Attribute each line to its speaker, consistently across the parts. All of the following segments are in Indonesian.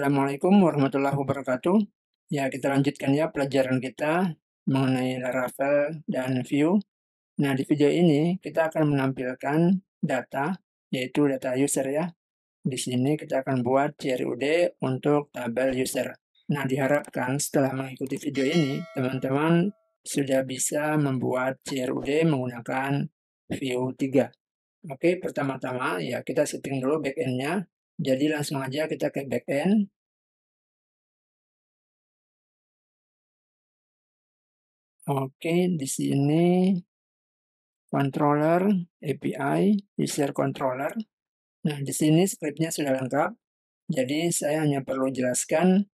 Speaker 1: Assalamualaikum warahmatullahi wabarakatuh. Ya, kita lanjutkan ya pelajaran kita mengenai Laravel dan Vue. Nah, di video ini kita akan menampilkan data, yaitu data user ya. Di sini kita akan buat CRUD untuk tabel user. Nah, diharapkan setelah mengikuti video ini, teman-teman sudah bisa membuat CRUD menggunakan Vue 3. Oke, pertama-tama ya kita setting dulu backend-nya. Jadi langsung aja kita ke backend. Oke, di sini controller, API, user controller. Nah, di sini script-nya sudah lengkap. Jadi saya hanya perlu jelaskan.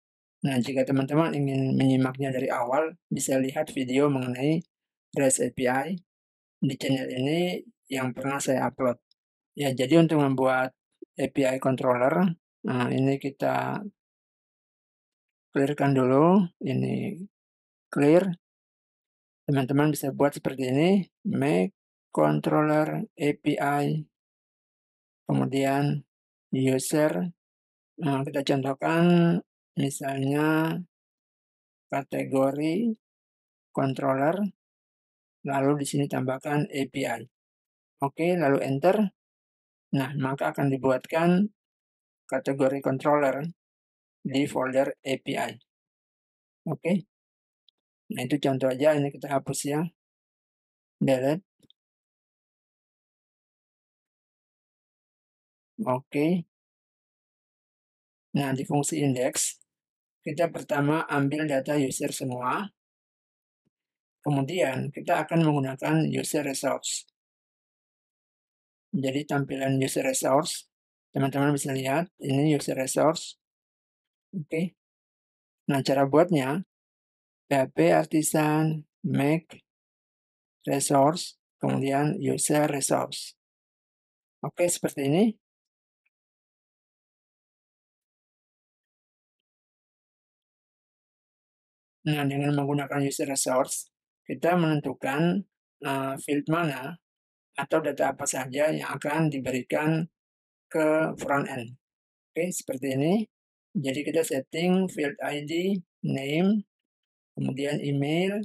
Speaker 1: Nah, jika teman-teman ingin menyimaknya dari awal, bisa lihat video mengenai REST API di channel ini yang pernah saya upload. Ya, jadi untuk membuat API controller, nah ini kita clearkan dulu. Ini clear. Teman-teman bisa buat seperti ini, make controller API, kemudian user. Nah, kita contohkan misalnya kategori controller, lalu di sini tambahkan API. Oke, lalu enter. Nah, maka akan dibuatkan kategori controller di folder API. Oke. Nah, itu contoh aja, ini kita hapus ya. Delete. Oke. Nah, di fungsi index, kita pertama ambil data user semua. Kemudian kita akan menggunakan user resource. Jadi tampilan user resource, teman-teman bisa lihat, ini user resource. Oke. Nah, cara buatnya, php artisan make resource, kemudian user resource. Oke, seperti ini. Nah, dengan menggunakan user resource, kita menentukan field mana atau data apa saja yang akan diberikan ke front end. Oke, seperti ini. Jadi kita setting field ID, name, kemudian email,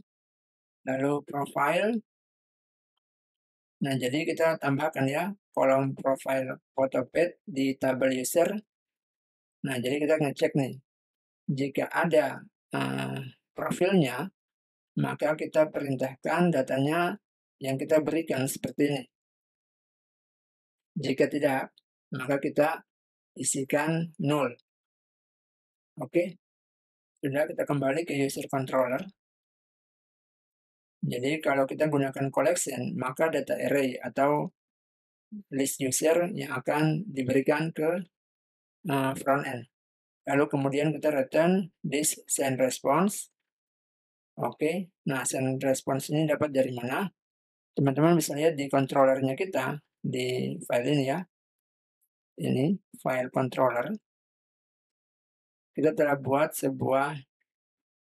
Speaker 1: lalu profile. Nah, jadi kita tambahkan ya kolom profile photopad di tabel user. Nah, jadi kita ngecek nih, jika ada profilnya, maka kita perintahkan datanya yang kita berikan seperti ini. Jika tidak, maka kita isikan 0. Oke, sudah, kita kembali ke user controller. Jadi kalau kita gunakan collection, maka data array atau list user yang akan diberikan ke front end. Lalu kemudian kita return this send response. Oke, nah send response ini dapat dari mana? Teman-teman bisa lihat di controllernya kita, di file ini ya. Ini file controller. Kita telah buat sebuah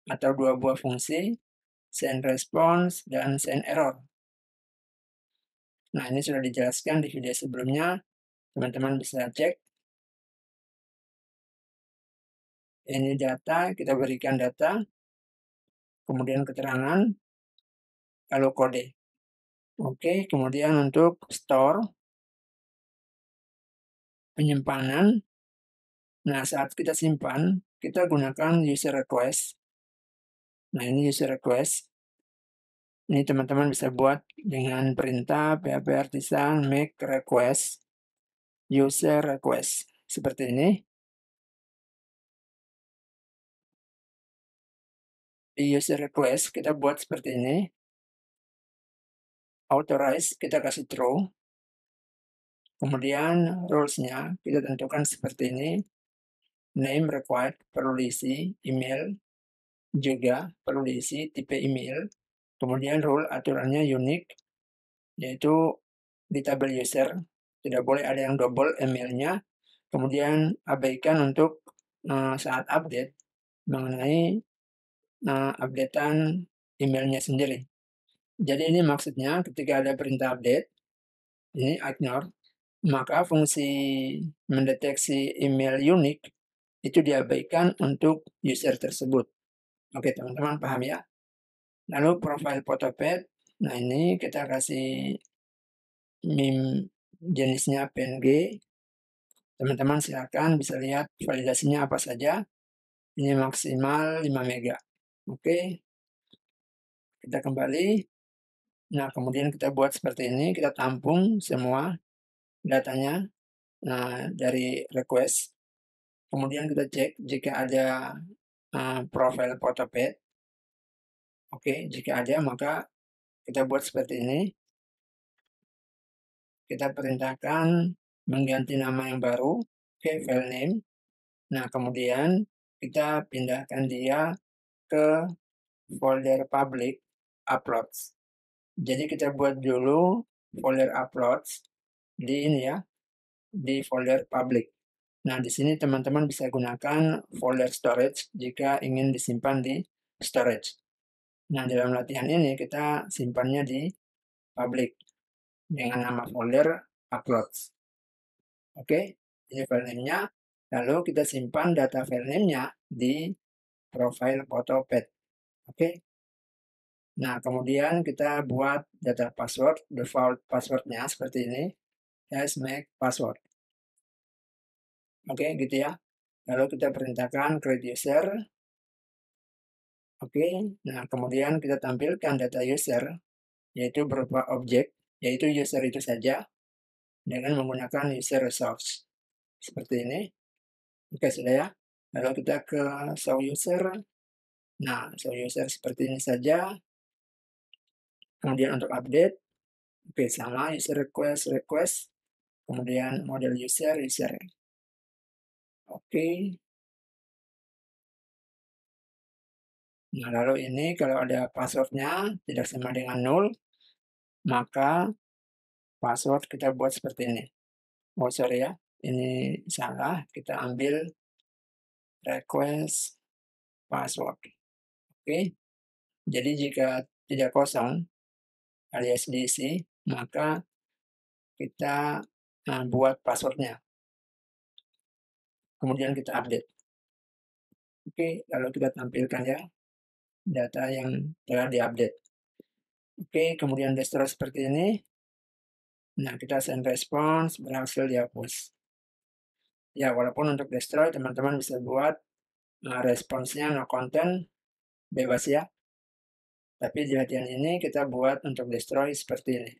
Speaker 1: atau dua buah fungsi, send response dan send error. Nah, ini sudah dijelaskan di video sebelumnya. Teman-teman bisa cek. Ini data, kita berikan data, kemudian keterangan, lalu kode. Oke, kemudian untuk store, penyimpanan. Nah, saat kita simpan, kita gunakan user request. Nah, ini user request. Ini teman-teman bisa buat dengan perintah php artisan make request, user request. Seperti ini. Di user request, kita buat seperti ini. Authorize, kita kasih true. Kemudian rules-nya kita tentukan seperti ini. Name required, perlu diisi, email juga perlu diisi, tipe email. Kemudian rule aturannya unik, yaitu di tabel user tidak boleh ada yang double emailnya. Kemudian abaikan untuk saat update mengenai updatean emailnya sendiri. Jadi ini maksudnya ketika ada perintah update, ini ignore, maka fungsi mendeteksi email unik itu diabaikan untuk user tersebut. Oke, teman-teman paham ya? Lalu profile Photopad, nah ini kita kasih meme jenisnya PNG. Teman-teman silakan bisa lihat validasinya apa saja. Ini maksimal 5 mega. Oke, kita kembali. Nah, kemudian kita buat seperti ini, kita tampung semua datanya dari request. Kemudian kita cek jika ada profile Photopad. Oke, jika ada maka kita buat seperti ini. Kita perintahkan mengganti nama yang baru, oke, file name. Nah, kemudian kita pindahkan dia ke folder public uploads. Jadi kita buat dulu folder uploads di ini ya, di folder public. Nah, di sini teman-teman bisa gunakan folder storage jika ingin disimpan di storage. Nah, dalam latihan ini kita simpannya di public dengan nama folder uploads. Oke, ini file name-nya. Lalu kita simpan data file name-nya di profile Photopad. Oke. Nah, kemudian kita buat data password, default password-nya seperti ini, make password. Oke, gitu ya. Lalu kita perintahkan create user. Oke, nah kemudian kita tampilkan data user, yaitu berupa objek, yaitu user itu saja, dengan menggunakan user resource. Seperti ini. Oke, sudah ya. Lalu kita ke show user. Nah, show user seperti ini saja. Kemudian untuk update, oke, sama user request, kemudian model user. Oke. Nah, lalu ini kalau ada passwordnya tidak sama dengan 0, maka password kita buat seperti ini. Oh, sorry ya, ini salah. Kita ambil request password. Oke. Jadi jika tidak kosong alias diisi, maka kita buat passwordnya. Kemudian kita update. Oke, lalu kita tampilkan ya data yang telah diupdate. Oke, kemudian destroy seperti ini. Nah, kita send response, berhasil dihapus. Ya, walaupun untuk destroy, teman-teman bisa buat responsnya no content, bebas ya. Tapi di latihan ini kita buat untuk destroy seperti ini.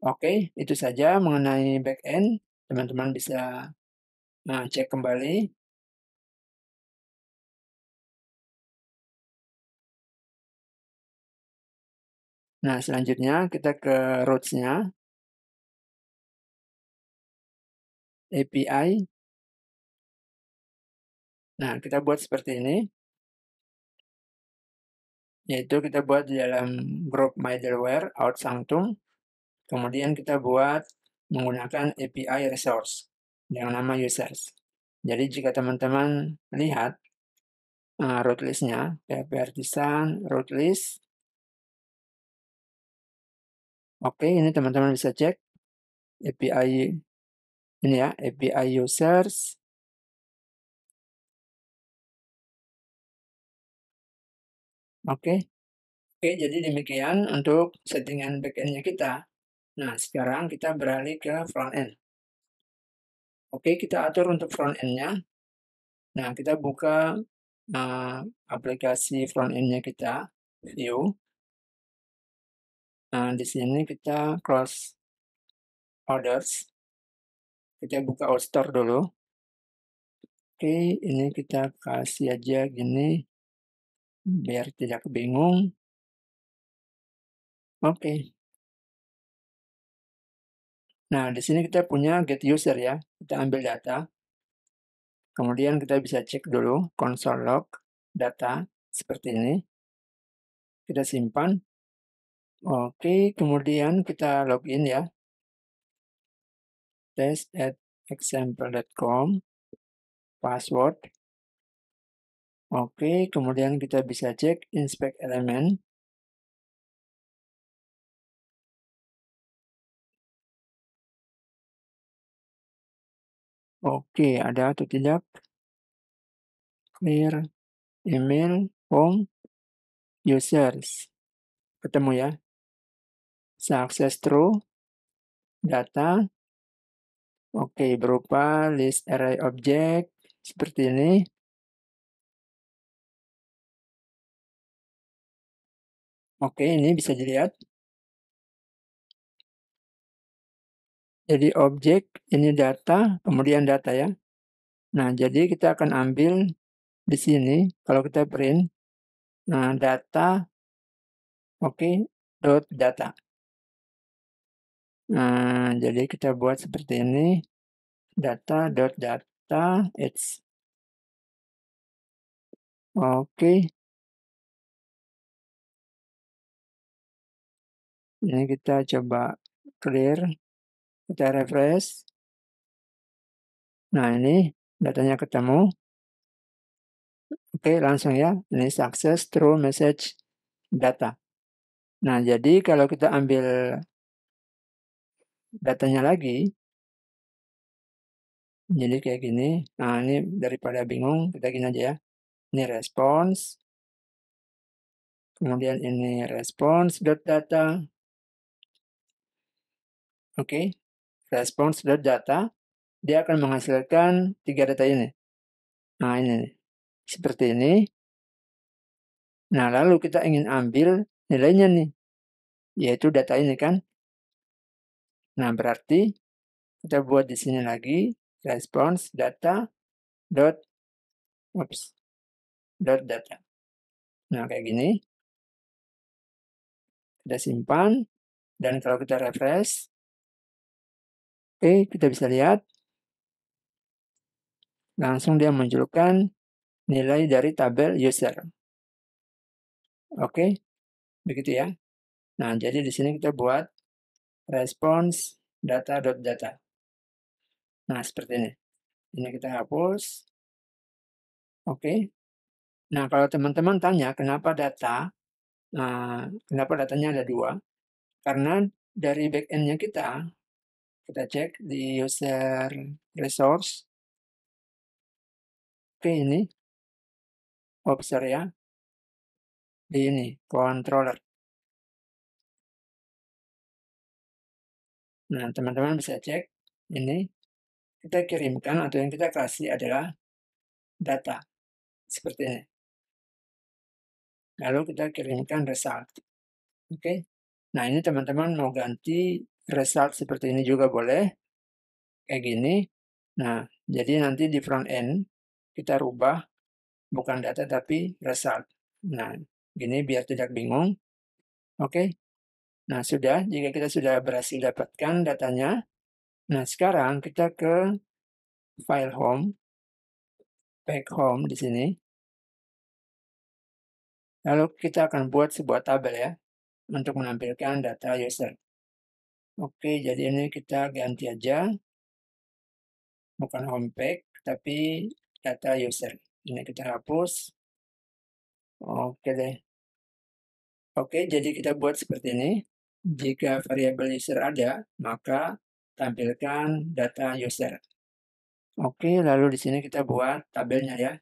Speaker 1: Oke, itu saja mengenai backend. Teman-teman bisa cek kembali. Nah, selanjutnya kita ke roots-nya, API. Nah, kita buat seperti ini, yaitu kita buat di dalam grup middleware out sanctum. Kemudian kita buat menggunakan API resource dengan nama users. Jadi jika teman-teman lihat root list-nya, PHP Artisan root list. Oke, ini teman-teman bisa cek API ini ya, API users. Oke, jadi demikian untuk settingan backend-nya kita. Nah, sekarang kita beralih ke front end. Oke, kita atur untuk front end-nya. Nah, kita buka aplikasi front end-nya kita, view. Nah, di sini kita close orders. Kita buka all store dulu. Oke, ini kita kasih aja gini, biar tidak bingung. Oke. Nah, di sini kita punya get user ya. Kita ambil data. Kemudian kita bisa cek dulu console log data seperti ini. Kita simpan. Oke, kemudian kita login ya. test@example.com, password. Oke, kemudian kita bisa cek inspect elemen. Oke, ada atau tidak? clear email home users. Ketemu ya. Success true data. Oke, berupa list array object seperti ini. Oke, ini bisa dilihat. Jadi objek, ini data, kemudian data ya. Nah, jadi kita akan ambil di sini, kalau kita print, nah data, oke, dot data. Nah, jadi kita buat seperti ini, data dot data, it's oke. Ini kita coba clear, kita refresh. Nah, ini datanya ketemu. Oke, langsung ya. Ini success through message data. Nah, jadi kalau kita ambil datanya lagi, jadi kayak gini. Nah, ini daripada bingung, kita gini aja ya. Ini response. Kemudian ini response.data. Oke, response.data. Dia akan menghasilkan 3 data ini. Nah, ini nih. Seperti ini. Nah, lalu kita ingin ambil nilainya nih. Yaitu data ini kan. Nah, berarti kita buat di sini lagi response data dot data. Nah, kayak gini. Kita simpan. Dan kalau kita refresh, oke, kita bisa lihat langsung dia munculkan nilai dari tabel user. Oke, begitu ya. Nah, jadi di sini kita buat response data.data. Nah, seperti ini. Ini kita hapus. Oke. Nah, kalau teman-teman tanya kenapa kenapa datanya ada 2? Karena dari backend-nya kita cek di user resource. Oke, ini observe ya. Di ini, controller. Nah, teman-teman bisa cek ini. Kita kirimkan atau yang kita kasih adalah data. Seperti ini. Lalu kita kirimkan result. Oke. Nah, ini teman-teman mau ganti result seperti ini juga boleh. Kayak gini. Nah, jadi nanti di front end kita rubah bukan data tapi result. Nah, gini biar tidak bingung. Oke. Nah, sudah. Jika kita sudah berhasil dapatkan datanya. Nah, sekarang kita ke file home. Back home di sini. Lalu kita akan buat sebuah tabel ya. Untuk menampilkan data user. Oke, jadi ini kita ganti aja. Bukan home page, tapi data user. Ini kita hapus. Oke deh. Oke, jadi kita buat seperti ini. Jika variabel user ada, maka tampilkan data user. Oke, lalu di sini kita buat tabelnya ya.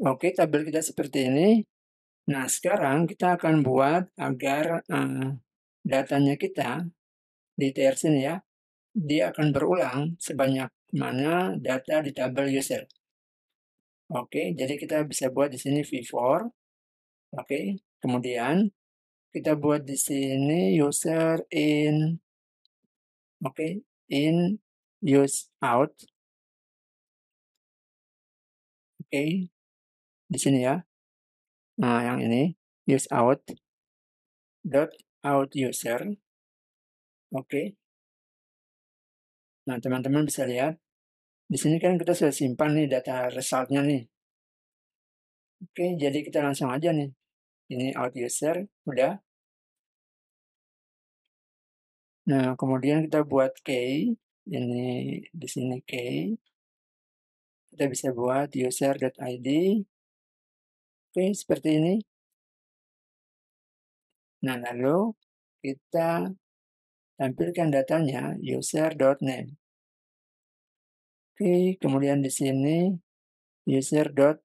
Speaker 1: Oke, tabel kita seperti ini. Nah, sekarang kita akan buat agar datanya kita di TR sini ya, dia akan berulang sebanyak mana data di tabel user. Oke, jadi kita bisa buat di sini V4. Oke, kemudian kita buat di sini user in, oke, in use out. Oke, di sini ya. Nah, yang ini use out dot out user. Oke. Nah, teman-teman bisa lihat di sini kan kita sudah simpan nih data resultnya nih. Oke, jadi kita langsung aja nih. Ini out user udah. Nah, kemudian kita buat key. Ini di sini key. Kita bisa buat user.id. Oke, seperti ini. Nah, lalu kita tampilkan datanya user.name. Oke, kemudian di sini user.email,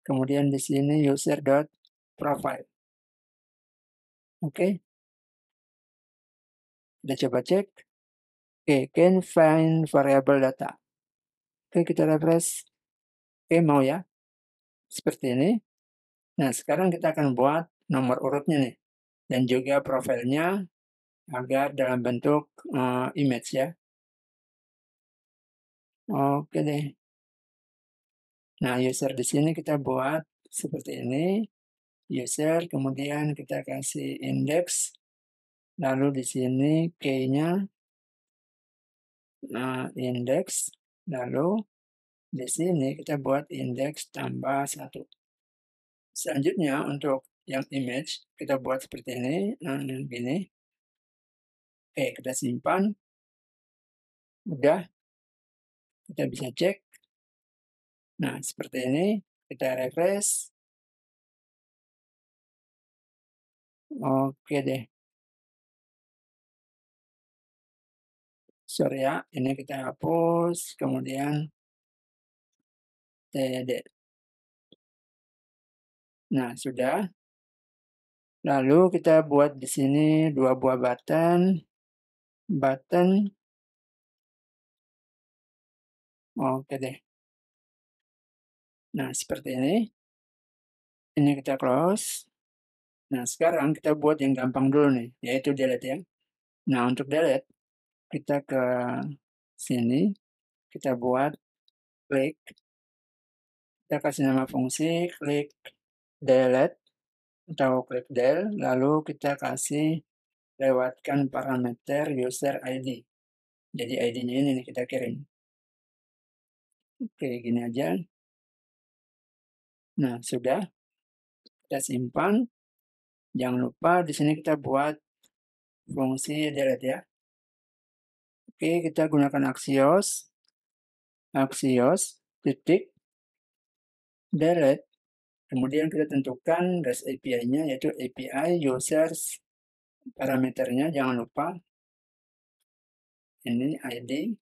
Speaker 1: kemudian di sini user.profile. Oke, kita coba cek. Oke, can find variable data. Oke, kita refresh. Oke, mau ya? Seperti ini. Nah, sekarang kita akan buat nomor urutnya nih. Dan juga profilnya agar dalam bentuk image ya. Oke deh. Nah, user di sini kita buat seperti ini. User, kemudian kita kasih index. Lalu di sini key-nya index. Lalu di sini kita buat index tambah 1. Selanjutnya untuk yang image kita buat seperti ini, gini. Oke, kita simpan. Udah, kita bisa cek. Nah, seperti ini, kita refresh. Oke deh. Sorry ya, ini kita hapus, kemudian TD. Nah, sudah. Lalu kita buat di sini 2 buah button. Oke deh. Nah, seperti ini. Ini kita close. Nah, sekarang kita buat yang gampang dulu nih, yaitu delete ya. Nah, untuk delete, kita ke sini, kita buat klik, kita kasih nama fungsi, klik delete, atau klik del, lalu kita kasih lewatkan parameter user ID. Jadi ID-nya ini nih kita kirim. Oke, gini aja. Nah, sudah. Kita simpan. Jangan lupa di sini kita buat fungsi delete ya. Oke, kita gunakan Axios titik delete. Kemudian kita tentukan REST API-nya, yaitu API users parameternya. Jangan lupa ini ID.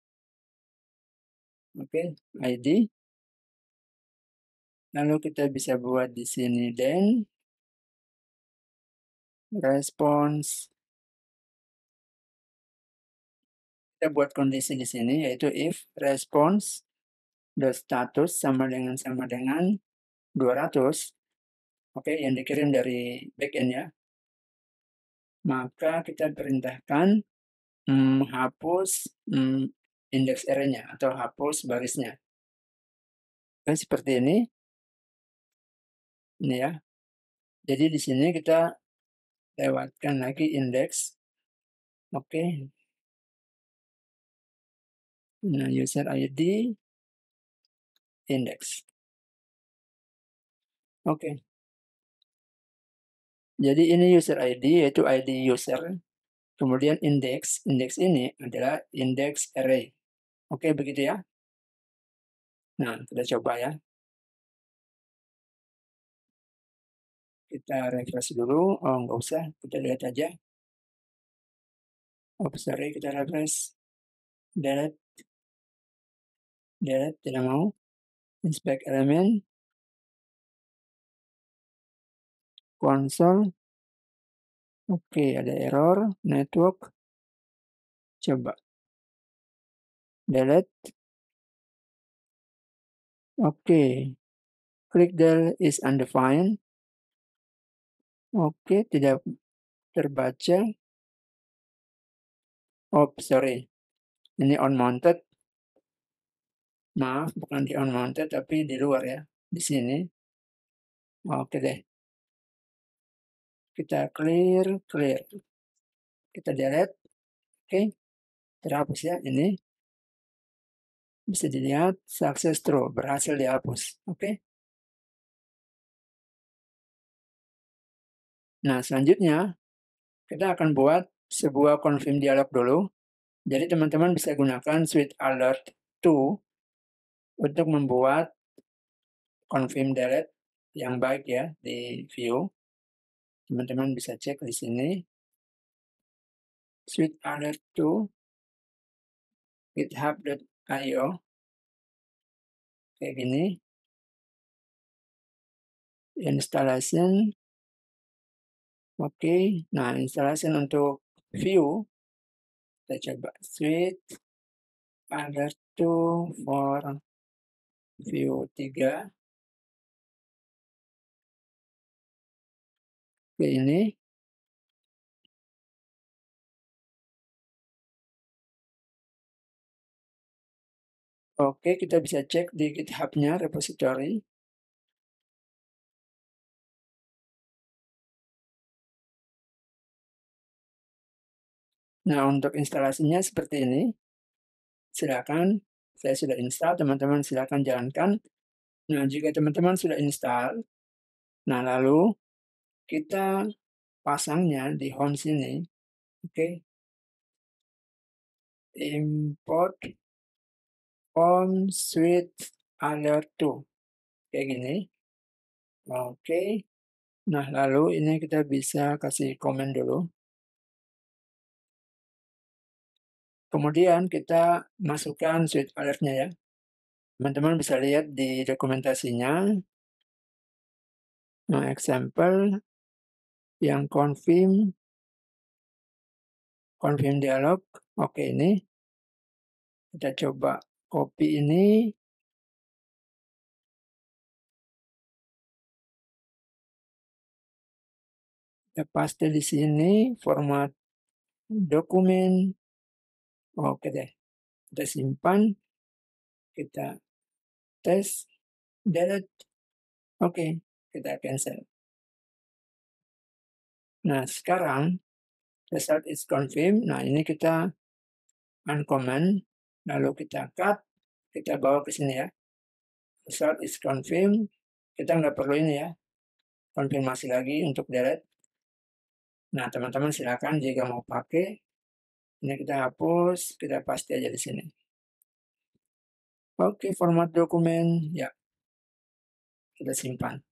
Speaker 1: Oke, ID. Lalu kita bisa buat di sini then response. Kita buat kondisi di sini yaitu if response status sama dengan 200. Oke, yang dikirim dari backend ya. Maka kita perintahkan hapus indeks array-nya atau hapus barisnya. Oke, seperti ini. Ini ya. Jadi di sini kita lewatkan lagi indeks. Oke. Nah, user ID index. Oke. Jadi ini user ID yaitu ID user. Kemudian indeks ini adalah indeks array. Oke, begitu ya. Nah, kita coba ya. Kita refresh dulu. Oh, nggak usah. Kita lihat aja. Oh, sorry, kita refresh. Delete, tidak mau. Inspect element. Console. Oke, ada error. Network. Coba. Delete. Oke. Click there is undefined. Oke, tidak terbaca. Oh, sorry. Ini unmounted. Maaf, bukan di unmounted, tapi di luar ya. Di sini. Oke deh. Kita clear. Kita delete. Oke. Terhapus ya. Ini. Bisa dilihat success throw. Berhasil dihapus. Oke. Nah, selanjutnya kita akan buat sebuah confirm dialog dulu. Jadi teman-teman bisa gunakan Suite Alert 2 untuk membuat confirm delete yang baik ya di view. Teman-teman bisa cek di sini. Switch alert to github.io. Kayak gini. Installation. Oke. Nah, installation untuk view. Kita coba switch alert to for view 3. Oke, ini. Oke, kita bisa cek di GitHub-nya repository. Nah, untuk instalasinya seperti ini. Silakan, saya sudah install, teman-teman silakan jalankan. Nah, jika teman-teman sudah install, nah lalu kita pasangnya di home sini. Oke. Import home switch alert to. Kayak gini. Oke. Nah, lalu ini kita bisa kasih komen dulu. Kemudian kita masukkan switch alertnya ya. Teman-teman bisa lihat di dokumentasinya. Nah, example yang confirm dialog. Oke, ini kita coba copy ini. Kita paste di sini format dokumen. Oke deh. Kita simpan. Kita tes. Delete. Oke, kita cancel. Nah, sekarang result is confirmed. Nah, ini kita uncomment. Lalu kita cut. Kita bawa ke sini ya. Result is confirmed. Kita nggak perlu ini ya. Konfirmasi lagi untuk delete. Nah, teman-teman silakan jika mau pakai. Ini kita hapus, kita paste aja di sini. Oke, format dokumen, ya, kita simpan.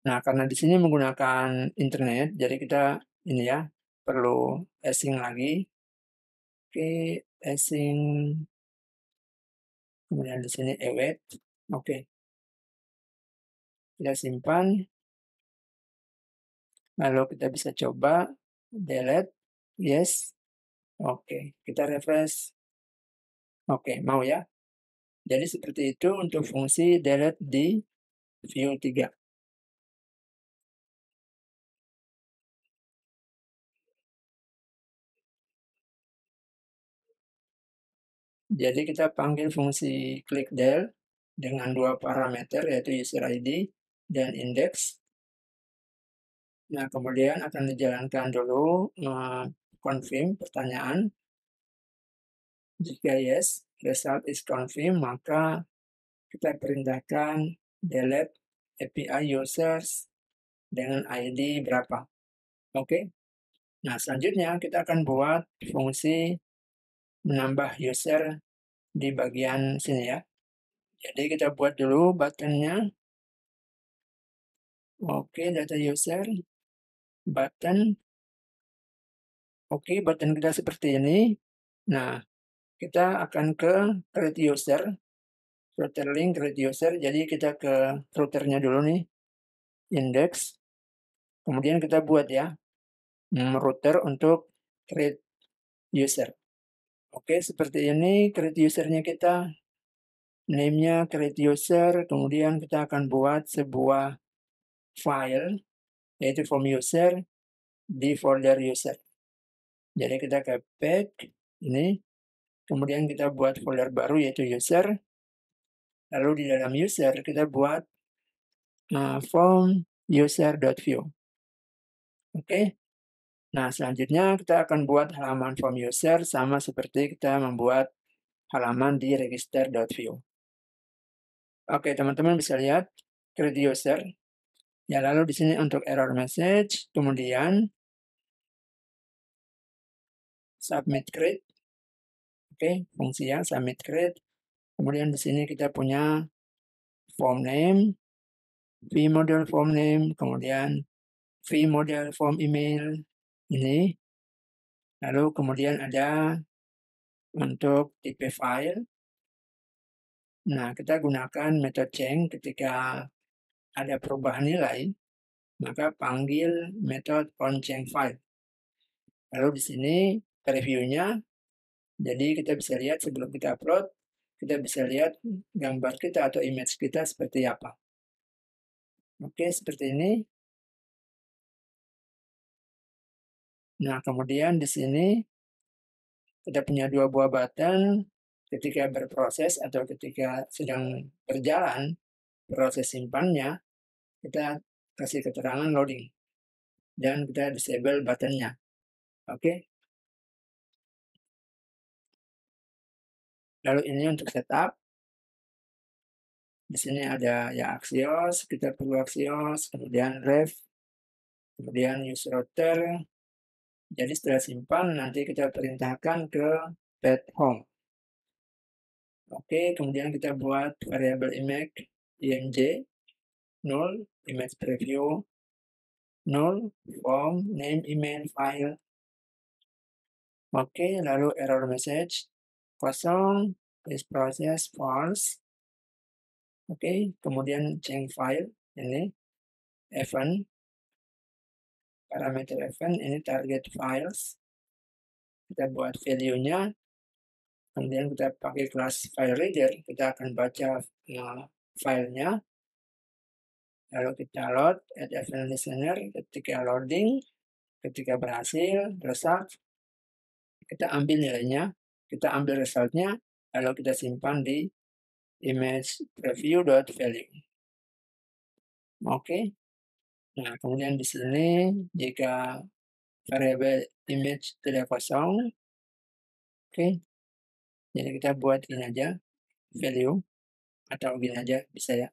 Speaker 1: Nah, karena di sini menggunakan internet, jadi kita ini ya, perlu async lagi. Oke, async. Kemudian di sini await. Oke. Kita simpan. Lalu kita bisa coba delete. Yes. Oke, kita refresh. Oke, mau ya. Jadi seperti itu untuk fungsi delete di view 3. Jadi kita panggil fungsi clickDel dengan 2 parameter yaitu user ID dan index. Nah, kemudian akan dijalankan dulu confirm pertanyaan. Jika yes, result is confirmed, maka kita perintahkan delete API users dengan ID berapa. Oke. Nah, selanjutnya kita akan buat fungsi menambah user di bagian sini ya. Jadi kita buat dulu buttonnya. Oke, data user, button. Oke, button kita seperti ini. Nah, kita akan ke create user, router link create user. Jadi kita ke routernya dulu nih, index. Kemudian kita buat ya, router untuk create user. Oke, seperti ini create usernya kita. Name-nya create user, kemudian kita akan buat sebuah file, yaitu form user, di folder user. Jadi kita ke path, ini, kemudian kita buat folder baru yaitu user, lalu di dalam user kita buat form user.view. Oke. Nah, selanjutnya kita akan buat halaman form user sama seperti kita membuat halaman di register.view. Oke, teman-teman bisa lihat create user. Ya, lalu di sini untuk error message, kemudian submit create. Oke, fungsi ya submit create. Kemudian di sini kita punya form name, vmodule form name, kemudian vModel form email ini. Lalu kemudian ada untuk tipe file. Nah, kita gunakan metode change ketika ada perubahan nilai, maka panggil metode onChangeFile. Lalu di sini previewnya, jadi kita bisa lihat sebelum kita upload, kita bisa lihat gambar kita atau image kita seperti apa. Oke, seperti ini. Nah, kemudian di sini kita punya 2 buah button. Ketika berproses atau ketika sedang berjalan proses simpannya, kita kasih keterangan loading dan kita disable buttonnya. Oke. Lalu ini untuk setup. Di sini ada ya Axios, kita perlu Axios, kemudian ref, kemudian use router. Jadi setelah simpan nanti kita perintahkan ke pet home. Oke, kemudian kita buat variabel image img 0, image preview 0, form name email file. Oke, lalu error message kosong, is process false. Oke, kemudian change file ini event, parameter event ini target files. Kita buat value-nya, kemudian kita pakai kelas file reader, kita akan baca filenya. Lalu kita load at event listener. Ketika loading, ketika berhasil result, kita ambil nilainya, kita ambil resultnya, lalu kita simpan di image preview.value. Oke. Nah, kemudian di sini jika variabel image tidak kosong, oke, jadi kita buat ini aja value atau gini aja bisa ya.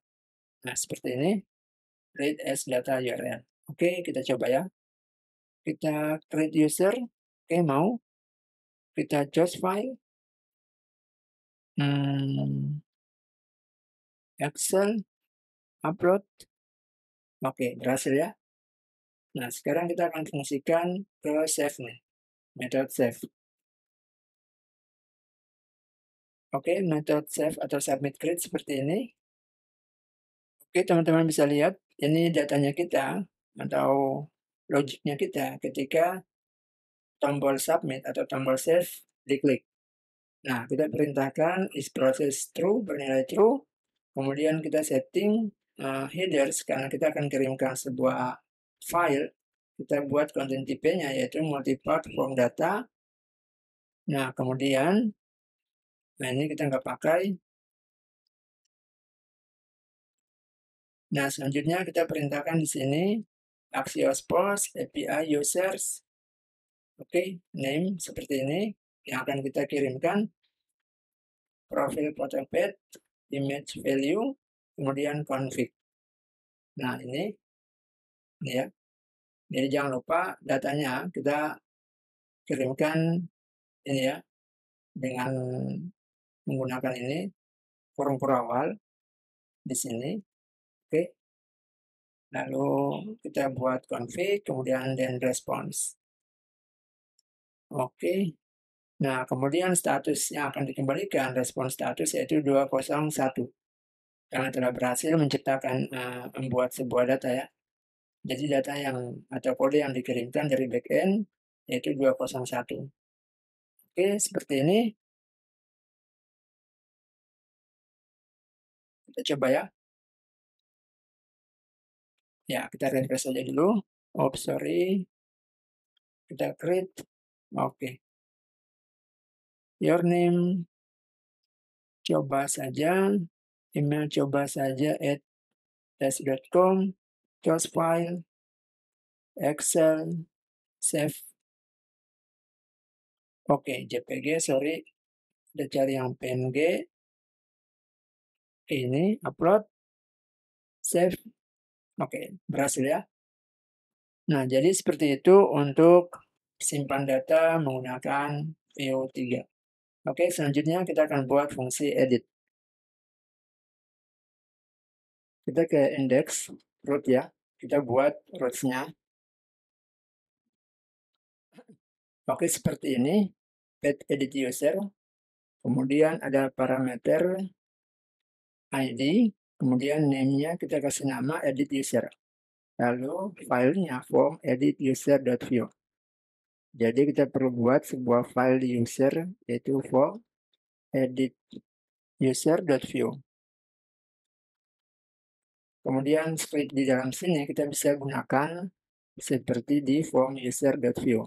Speaker 1: Nah, seperti ini, read as data URL. Oke, kita coba ya. Kita create user, oke, mau kita choose file, Excel, upload. Oke, berhasil ya. Nah, sekarang kita akan fungsikan ke save nih, metode save. Oke, metode save atau submit create seperti ini. Oke, teman-teman bisa lihat ini datanya kita atau logiknya kita ketika tombol submit atau tombol save diklik. Nah, kita perintahkan is process true, bernilai true. Kemudian kita setting headers karena kita akan kirimkan sebuah file. Kita buat konten tipenya yaitu multipart form data. Nah, kemudian, nah ini kita nggak pakai. Nah, selanjutnya kita perintahkan di sini Axios Post, API Users. Oke, name seperti ini yang akan kita kirimkan. Profil foto page, image value, kemudian config. Nah, ini ya. Jadi jangan lupa datanya kita kirimkan ini ya dengan menggunakan ini form awal di sini. Oke. Lalu kita buat config, kemudian then response. Oke. Nah, kemudian status yang akan dikembalikan, respon status yaitu 201. Karena telah berhasil menciptakan, membuat sebuah data ya. Jadi data yang atau kode yang dikirimkan dari backend yaitu 201. Oke, seperti ini. Kita coba ya. Ya, kita refresh saja dulu. Oh, sorry. Kita create. Oke. Your name. Coba saja. Email coba saja @test.com. Choose file. Excel. Save. Oke, JPG, sorry. Kita cari yang PNG. Ini, upload. Save. Oke, berhasil ya. Nah, jadi seperti itu untuk simpan data menggunakan VO3. Oke, selanjutnya kita akan buat fungsi edit. Kita ke index root ya. Kita buat roots-nya. Oke, seperti ini, page edit user, kemudian ada parameter ID, kemudian name-nya kita kasih nama edit user. Lalu filenya form edit user.view. Jadi kita perlu buat sebuah file di user, yaitu form edit user.view. Kemudian script di dalam sini kita bisa gunakan seperti di form user.view.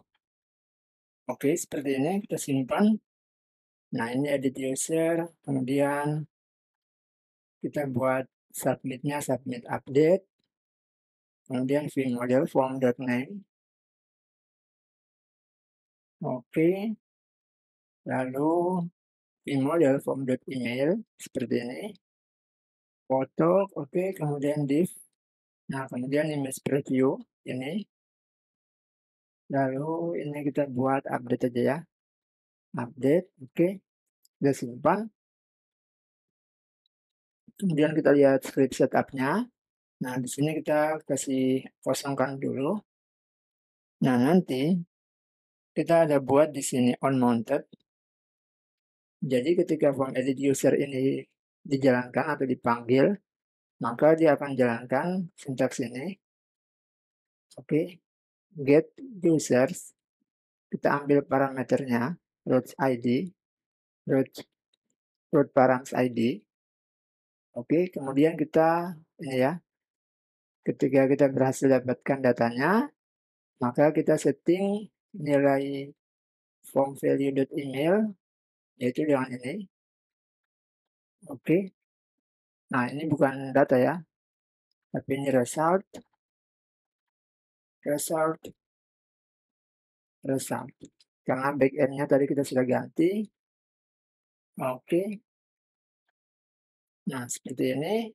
Speaker 1: Oke, seperti ini kita simpan. Nah, ini edit user, kemudian kita buat submitnya, submit update, kemudian view model form.name. Oke, lalu view model form.email seperti ini. Foto, oke, kemudian div. Nah, kemudian image preview ini. Lalu ini kita buat update aja ya. Update, oke. Kita simpan. Kemudian kita lihat script setupnya. Nah, di sini kita kasih kosongkan dulu. Nah, nanti kita ada buat di sini on mounted. Jadi ketika form edit user ini dijalankan atau dipanggil, maka dia akan jalankan sintaks ini. Oke, get users, kita ambil parameternya, root ID, root params ID. Oke, kemudian kita ini ya, ketika kita berhasil dapatkan datanya, maka kita setting nilai form value.email, yaitu dengan ini. Oke, nah ini bukan data ya, tapi ini result, result, result. Karena backend-nya tadi kita sudah ganti. Oke, nah seperti ini.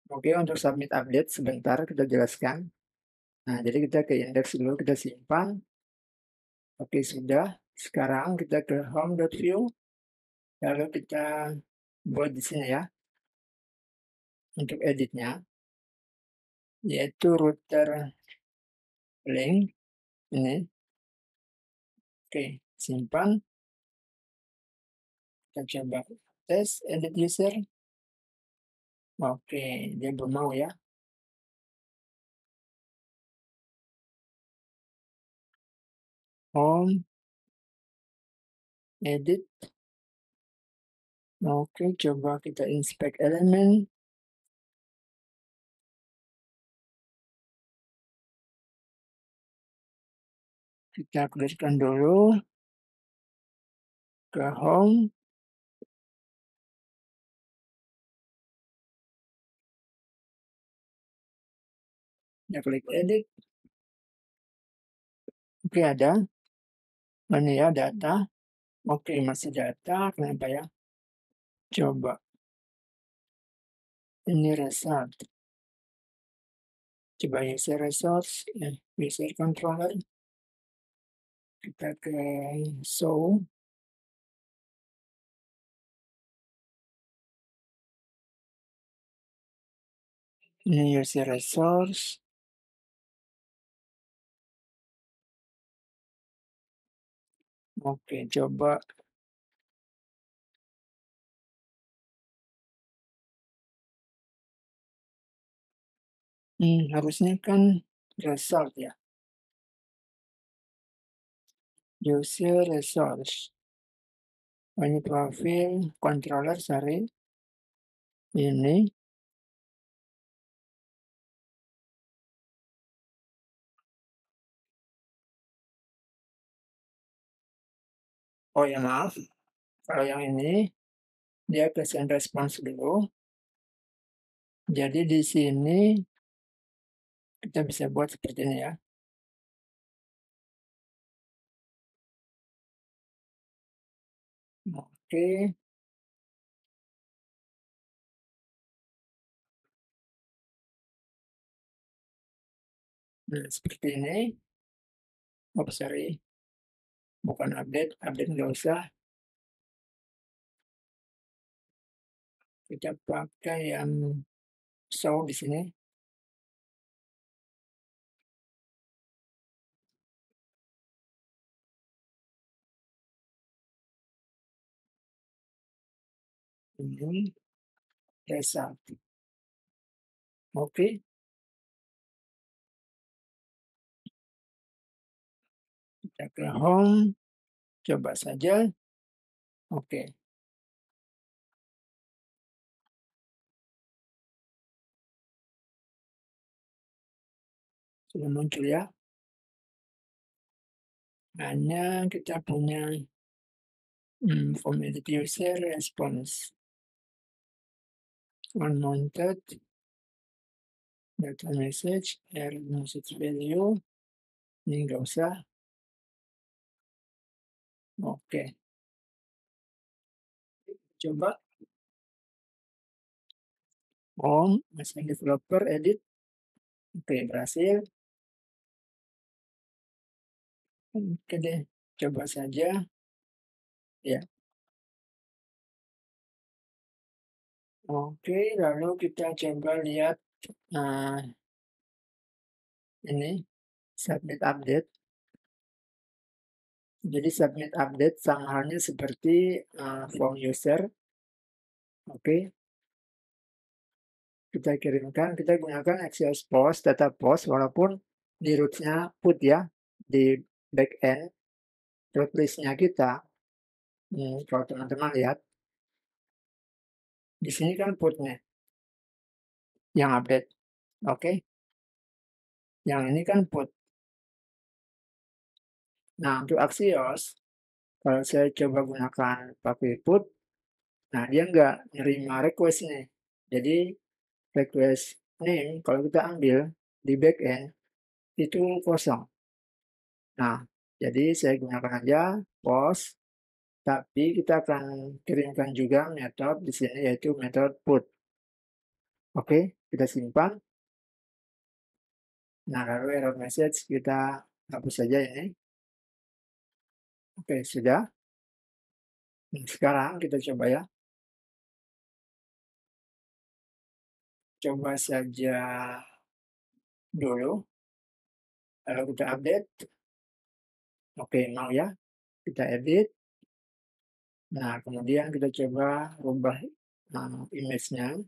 Speaker 1: Oke, untuk submit update sebentar kita jelaskan. Nah, jadi kita ke index dulu, kita simpan. Oke, sudah. Sekarang kita ke home.view. Lalu kita buat di sini ya, untuk editnya, yaitu router link ini. Oke, simpan. Kita coba tes edit user. Oke, dia belum mau ya. Home, edit. Oke, coba kita inspect elemen. Kita clearkan dulu ke home. Kita klik edit. Oke, ada. Ini ya data. Oke, masih data. Kenapa ya? Coba. Ini result. Coba user resource, user controller. Kita ke show. Ini user resource. Oke, coba. Harusnya kan result ya. User resource. Ini profil controller, sorry. Ini. Oh ya maaf. Kalau yang ini dia question response dulu. Jadi di sini kita bisa buat seperti ini ya. Oke. Nah, seperti ini. Oh, sorry. Bukan update, update nggak usah. Kita pakai yang show di sini. ini result. Oke, kita ke home, coba saja. Oke, sudah muncul ya. Hanya kita punya form edit user response unwanted data message, error message value. Ini nggak usah. Oke, coba home, masih developer edit. Oke, berhasil. Oke deh, coba saja. Ya, oke, lalu kita coba lihat ini submit update. Jadi submit update sama halnya seperti form user. Oke, kita kirimkan, kita gunakan Axios Post, data post, walaupun di root-nya put ya, di backend root list-nya kita. Kalau teman-teman lihat, di sini kan put-nya yang update. Oke, yang ini kan put. Nah, untuk Axios, kalau saya coba gunakan pakai put, nah dia nggak nerima request nih. Jadi request name kalau kita ambil di backend itu kosong. Nah, jadi saya gunakan aja post, tapi kita akan kirimkan juga metode di sini yaitu metode put. Oke, kita simpan. Nah, lalu error message kita hapus saja ini. Oke, sudah. Nah, sekarang kita coba ya. Coba saja dulu. Lalu kita update. Oke, mau ya. Kita edit. Nah, kemudian kita coba rubah image-nya.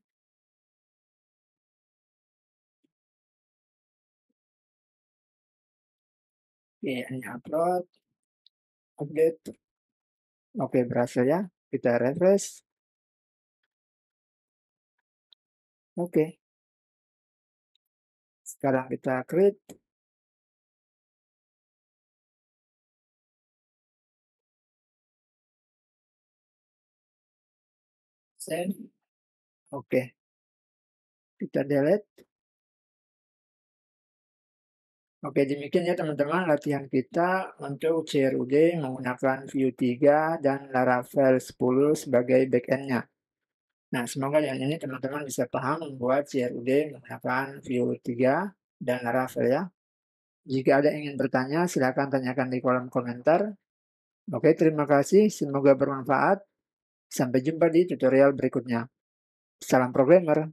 Speaker 1: Oke, ini upload. Update. Oke, berhasil ya. Kita refresh. Oke. Sekarang kita create. Save. Oke. Kita delete. Oke, demikian ya teman-teman latihan kita untuk CRUD menggunakan Vue 3 dan Laravel 10 sebagai backend-nya. Nah, semoga dengan ini teman-teman bisa paham membuat CRUD menggunakan Vue 3 dan Laravel ya. Jika ada yang ingin bertanya, silakan tanyakan di kolom komentar. Oke, terima kasih. Semoga bermanfaat. Sampai jumpa di tutorial berikutnya. Salam programmer.